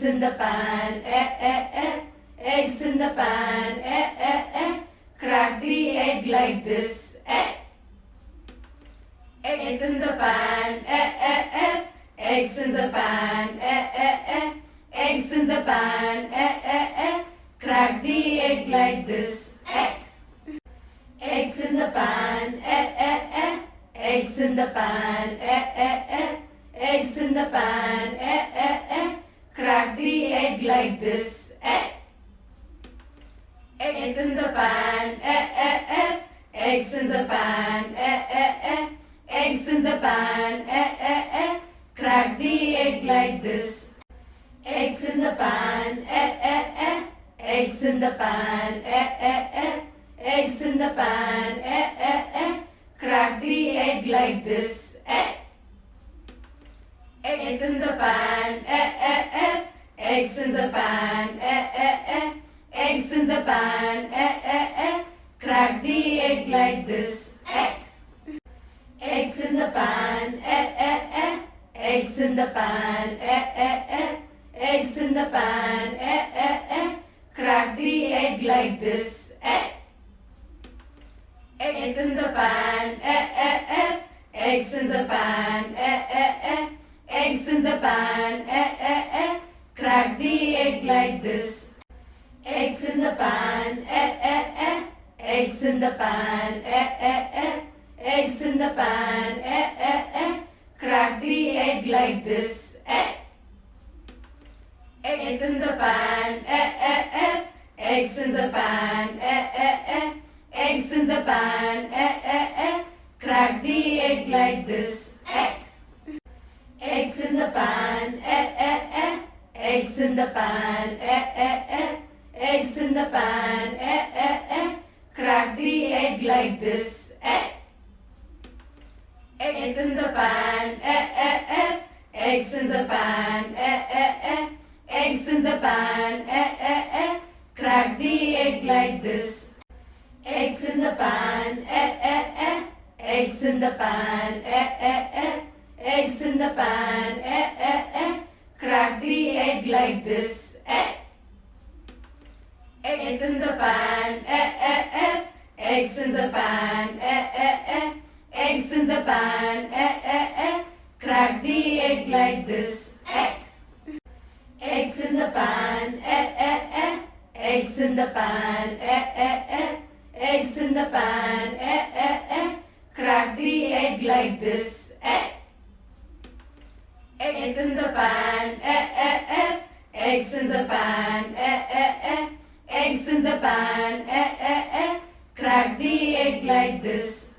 Eggs in the pan, eggs in the pan, crack the egg like this, Eggs in the pan, eggs in the pan, eggs in the pan, crack the egg like this, Eggs in the pan, eggs in the pan, eggs in the pan, crack the egg like this, Eggs in the pan, eggs in the pan, eggs in the pan, crack the egg like this, Eggs in the pan, eggs in the pan, eggs in the pan, crack the egg like this, Eggs in the pan, eggs in the pan, eggs in the pan, crack the egg like this, Eggs in the pan, eggs in the pan, eggs in the pan, crack the egg like this, Eggs in the pan, eggs in the pan, eggs in the pan, crack the egg like this, Eggs in the pan, eggs in the pan, eggs in the pan, crack the egg like this, Eggs in the pan, eggs in the pan, eggs in the pan, crack the egg like this, Eggs in the pan, eggs in the pan, eggs in the pan, crack the egg like this, Eggs in the pan, eggs in the pan, eggs in the pan, crack the egg like this, Eggs in the pan, eggs in the pan, eggs in the pan, crack the egg like this, Eggs in the pan, eggs in the pan, eggs in the pan, crack the egg like this, Eggs in the pan, eggs in the pan, eggs in the pan, crack the egg like this, Eggs in the pan, eggs in the pan, eggs in the pan, crack the egg like this.